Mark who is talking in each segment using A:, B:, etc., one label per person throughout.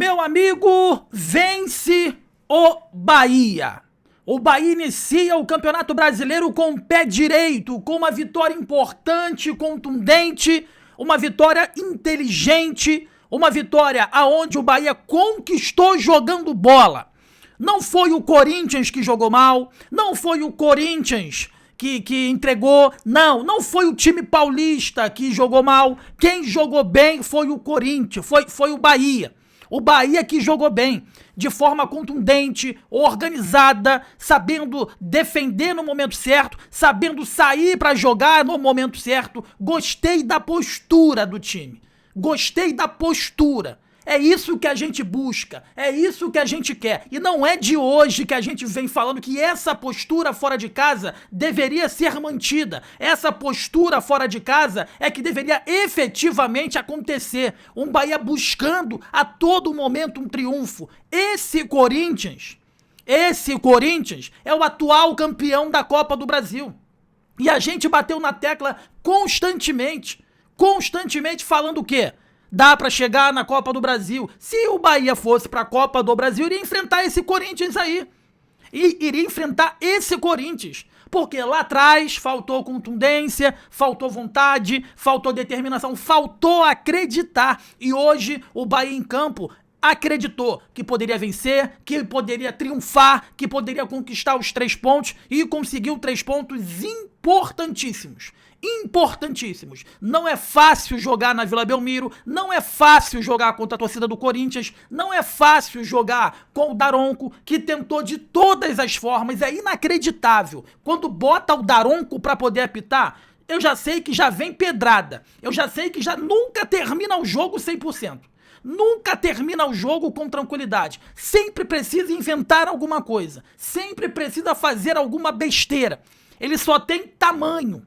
A: Meu amigo, vence o Bahia. O Bahia inicia o Campeonato Brasileiro com o pé direito, com uma vitória importante, contundente, uma vitória inteligente, uma vitória aonde o Bahia conquistou jogando bola. Não foi o Corinthians que jogou mal, não foi o Corinthians que entregou, não foi o time paulista que jogou mal. Quem jogou bem foi o Corinthians, foi o Bahia. O Bahia que jogou bem, de forma contundente, organizada, sabendo defender no momento certo, sabendo sair para jogar no momento certo. Gostei da postura do time. Gostei da postura. É isso que a gente busca, é isso que a gente quer. E não é de hoje que a gente vem falando que essa postura fora de casa deveria ser mantida. Essa postura fora de casa é que deveria efetivamente acontecer. Um Bahia buscando a todo momento um triunfo. Esse Corinthians é o atual campeão da Copa do Brasil. E a gente bateu na tecla constantemente falando o quê? Dá pra chegar na Copa do Brasil. Se o Bahia fosse pra Copa do Brasil, iria enfrentar esse Corinthians aí. Iria enfrentar esse Corinthians. Porque lá atrás faltou contundência, faltou vontade, faltou determinação, faltou acreditar. E hoje o Bahia em campo acreditou que poderia vencer, que poderia triunfar, que poderia conquistar os 3 pontos e conseguiu 3 pontos importantíssimos. Importantíssimos. Não é fácil jogar na Vila Belmiro, não é fácil jogar contra a torcida do Corinthians, não é fácil jogar com o Daronco, que tentou de todas as formas, é inacreditável. Quando bota o Daronco pra poder apitar, eu já sei que já vem pedrada, eu já sei que já nunca termina o jogo 100%. Nunca termina o jogo com tranquilidade. Sempre precisa inventar alguma coisa, sempre precisa fazer alguma besteira. Ele só tem tamanho.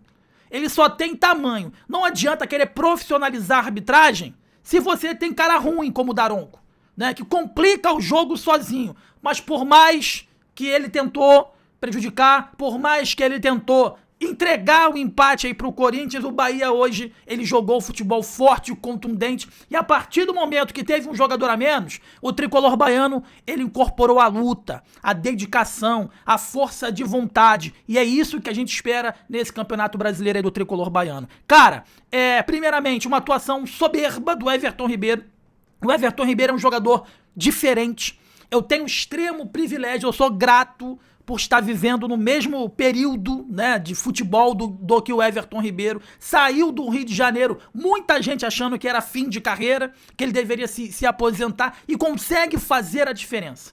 A: Não adianta querer profissionalizar a arbitragem se você tem cara ruim como o Daronco, né? Que complica o jogo sozinho. Mas por mais que ele tentou prejudicar, por mais que ele tentou entregar o empate aí pro Corinthians, o Bahia hoje, ele jogou futebol forte e contundente, e a partir do momento que teve um jogador a menos, o tricolor baiano, ele incorporou a luta, a dedicação, a força de vontade, e é isso que a gente espera nesse Campeonato Brasileiro aí do tricolor baiano. Cara, primeiramente, uma atuação soberba do Everton Ribeiro. O Everton Ribeiro é um jogador diferente, eu tenho extremo privilégio, eu sou grato por estar vivendo no mesmo período, né, de futebol do que o Everton Ribeiro. Saiu do Rio de Janeiro, muita gente achando que era fim de carreira, que ele deveria se aposentar, e consegue fazer a diferença.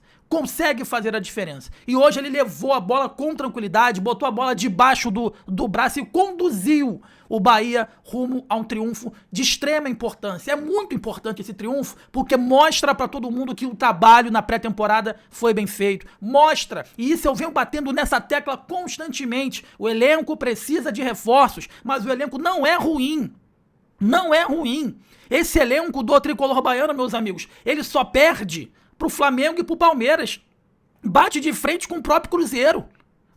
A: E hoje ele levou a bola com tranquilidade, botou a bola debaixo do braço e conduziu o Bahia rumo a um triunfo de extrema importância. É muito importante esse triunfo, porque mostra pra todo mundo que o trabalho na pré-temporada foi bem feito. Mostra, e isso eu venho batendo nessa tecla constantemente, o elenco precisa de reforços, mas o elenco não é ruim. Esse elenco do tricolor baiano, meus amigos, ele só perde pro Flamengo e pro Palmeiras. Bate de frente com o próprio Cruzeiro.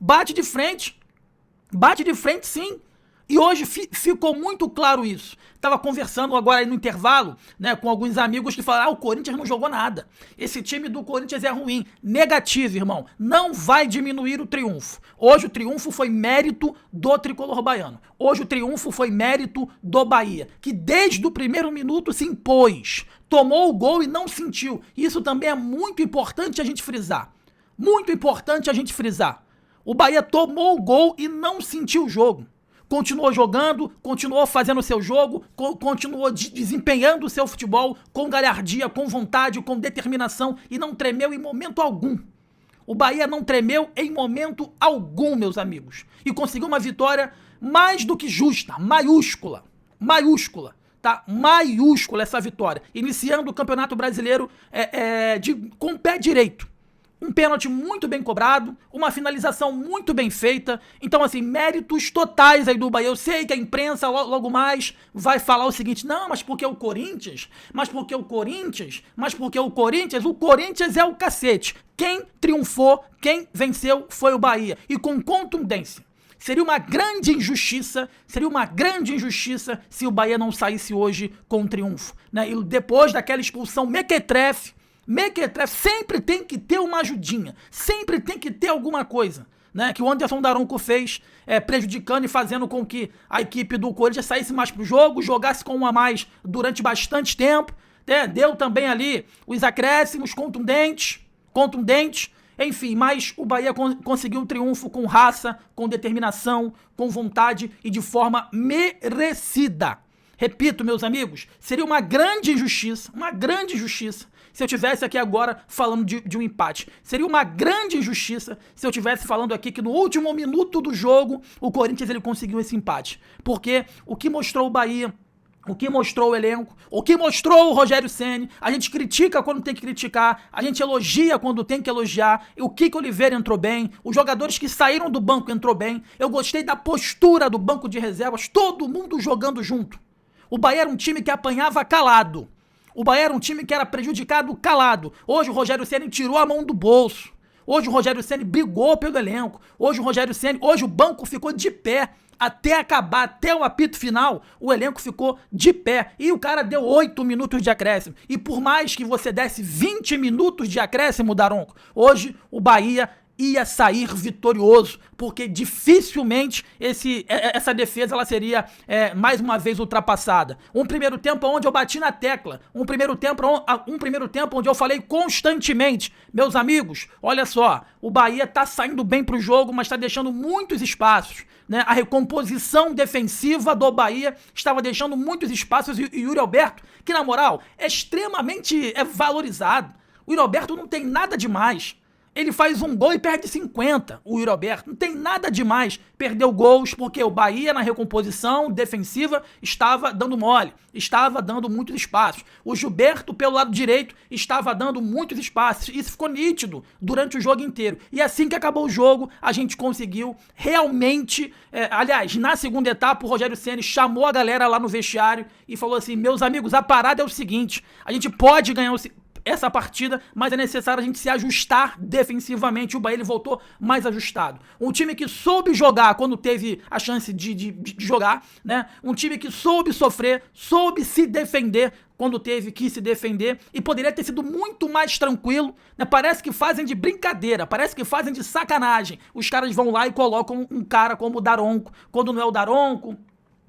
A: Bate de frente sim. E hoje ficou muito claro isso. Tava conversando agora aí no intervalo, né, com alguns amigos que falaram: o Corinthians não jogou nada. Esse time do Corinthians é ruim. Negativo, irmão. Não vai diminuir o triunfo. Hoje o triunfo foi mérito do tricolor baiano. Hoje o triunfo foi mérito do Bahia, que desde o primeiro minuto se impôs. Tomou o gol e não sentiu. Isso também é muito importante a gente frisar. O Bahia tomou o gol e não sentiu o jogo. Continuou jogando, continuou fazendo o seu jogo, continuou desempenhando o seu futebol com galhardia, com vontade, com determinação, e não tremeu em momento algum. O Bahia não tremeu em momento algum, meus amigos. E conseguiu uma vitória mais do que justa, maiúscula, tá? Maiúscula essa vitória. Iniciando o Campeonato Brasileiro com o pé direito. Um pênalti muito bem cobrado, uma finalização muito bem feita. Então, assim, méritos totais aí do Bahia. Eu sei que a imprensa logo mais vai falar o seguinte: não, mas porque o Corinthians o Corinthians é o cacete. Quem triunfou, quem venceu foi o Bahia. E com contundência. Seria uma grande injustiça se o Bahia não saísse hoje com um triunfo, né? E depois daquela expulsão mequetrefe Mequetrefe, sempre tem que ter uma ajudinha, sempre tem que ter alguma coisa, né, que o Anderson Daronco fez, prejudicando e fazendo com que a equipe do Corinthians saísse mais pro jogo, jogasse com um a mais durante bastante tempo, né, deu também ali os acréscimos contundentes, enfim, mas o Bahia conseguiu um triunfo com raça, com determinação, com vontade e de forma merecida. Repito, meus amigos, seria uma grande injustiça, se eu tivesse aqui agora falando de um empate. Seria uma grande injustiça se eu tivesse falando aqui que no último minuto do jogo o Corinthians ele conseguiu esse empate. Porque o que mostrou o Bahia, o que mostrou o elenco, o que mostrou o Rogério Ceni, a gente critica quando tem que criticar, a gente elogia quando tem que elogiar, o Kiko Oliveira entrou bem, os jogadores que saíram do banco entrou bem, eu gostei da postura do banco de reservas, todo mundo jogando junto. O Bahia era um time que apanhava calado. O Bahia era um time que era prejudicado calado. Hoje o Rogério Ceni tirou a mão do bolso. Hoje o Rogério Ceni brigou pelo elenco. Hoje o banco ficou de pé. Até acabar, até o apito final, o elenco ficou de pé. E o cara deu 8 minutos de acréscimo. E por mais que você desse 20 minutos de acréscimo, Daronco, hoje o Bahia ia sair vitorioso, porque dificilmente essa defesa ela seria mais uma vez ultrapassada. Um primeiro tempo onde eu bati na tecla, um primeiro tempo onde eu falei constantemente, meus amigos, olha só, o Bahia tá saindo bem pro jogo, mas tá deixando muitos espaços, né? A recomposição defensiva do Bahia estava deixando muitos espaços e o Yuri Alberto, que na moral é extremamente valorizado, o Yuri Alberto não tem nada demais. Ele faz um gol e perde 50, o Yuri Alberto. Não tem nada demais. Perdeu gols porque o Bahia, na recomposição defensiva, estava dando mole. Estava dando muitos espaços. O Gilberto, pelo lado direito, estava dando muitos espaços. Isso ficou nítido durante o jogo inteiro. E assim que acabou o jogo, a gente conseguiu realmente... aliás, na segunda etapa, o Rogério Ceni chamou a galera lá no vestiário e falou assim, meus amigos, a parada é o seguinte, a gente pode ganhar essa partida, mas é necessário a gente se ajustar defensivamente. O Bahia ele voltou mais ajustado. Um time que soube jogar quando teve a chance de jogar, né? Um time que soube sofrer, soube se defender quando teve que se defender e poderia ter sido muito mais tranquilo, né? Parece que fazem de brincadeira, parece que fazem de sacanagem. Os caras vão lá e colocam um cara como o Daronco, quando não é o Daronco.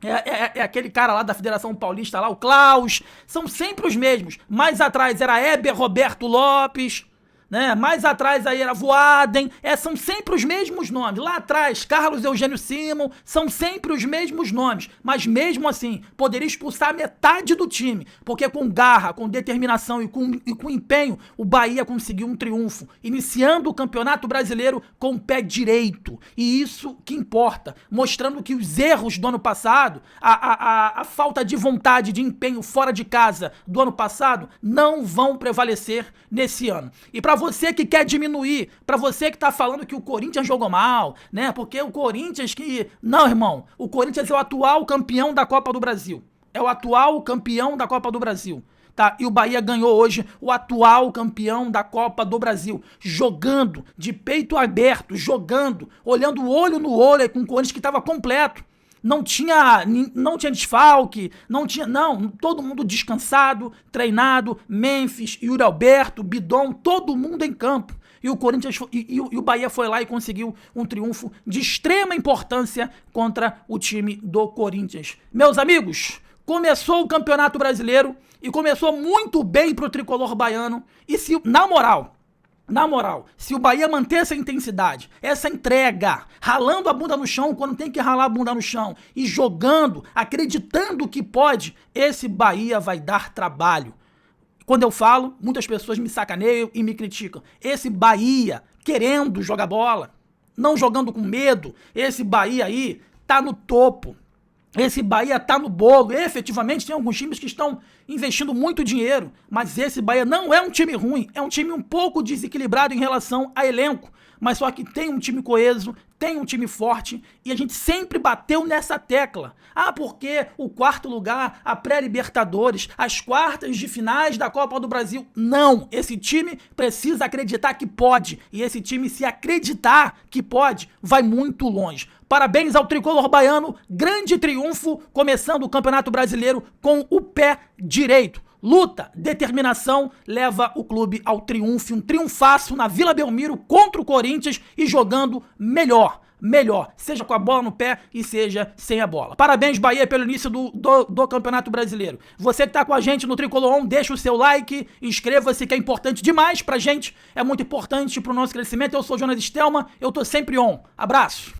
A: É aquele cara lá da Federação Paulista lá, o Klaus, são sempre os mesmos. Mais atrás era Heber Roberto Lopes, né? Mais atrás aí era Voaden, são sempre os mesmos nomes. Lá atrás, Carlos Eugênio Simon, são sempre os mesmos nomes. Mas mesmo assim, poderia expulsar metade do time, porque com garra, com determinação e com empenho, o Bahia conseguiu um triunfo, iniciando o Campeonato Brasileiro com o pé direito. E isso que importa, mostrando que os erros do ano passado, a falta de vontade, de empenho fora de casa do ano passado, não vão prevalecer nesse ano. E pra você que quer diminuir, pra você que tá falando que o Corinthians jogou mal, né? Porque o Corinthians que... Não, irmão, o Corinthians é o atual campeão da Copa do Brasil. É o atual campeão da Copa do Brasil. Tá? E o Bahia ganhou hoje o atual campeão da Copa do Brasil, jogando, de peito aberto, jogando, olhando olho no olho com o Corinthians que estava completo. Não tinha desfalque, todo mundo descansado, treinado, Memphis, Yuri Alberto, Bidon, todo mundo em campo. E o Corinthians e o Bahia foi lá e conseguiu um triunfo de extrema importância contra o time do Corinthians. Meus amigos, começou o Campeonato Brasileiro e começou muito bem pro tricolor baiano. E se, na moral, se o Bahia manter essa intensidade, essa entrega, ralando a bunda no chão quando tem que ralar a bunda no chão e jogando, acreditando que pode, esse Bahia vai dar trabalho. Quando eu falo, muitas pessoas me sacaneiam e me criticam. Esse Bahia querendo jogar bola, não jogando com medo, esse Bahia aí tá no topo. Esse Bahia tá no bolo. Efetivamente tem alguns times que estão investindo muito dinheiro, mas esse Bahia não é um time ruim, é um time um pouco desequilibrado em relação a elenco, mas só que tem um time coeso, tem um time forte, e a gente sempre bateu nessa tecla. Porque o quarto lugar, a pré-Libertadores, as quartas de finais da Copa do Brasil. Não, esse time precisa acreditar que pode, e esse time, se acreditar que pode, vai muito longe. Parabéns ao tricolor baiano, grande triunfo, começando o Campeonato Brasileiro com o pé direito. luta, determinação leva o clube ao triunfo, um triunfaço na Vila Belmiro contra o Corinthians e jogando melhor, seja com a bola no pé e seja sem a bola. Parabéns, Bahia, pelo início do Campeonato Brasileiro. Você que tá com a gente no Tricolor On, deixa o seu like, inscreva-se, que é importante demais pra gente, é muito importante pro nosso crescimento. Eu sou o Jonas Stelma, eu tô sempre on. Abraço!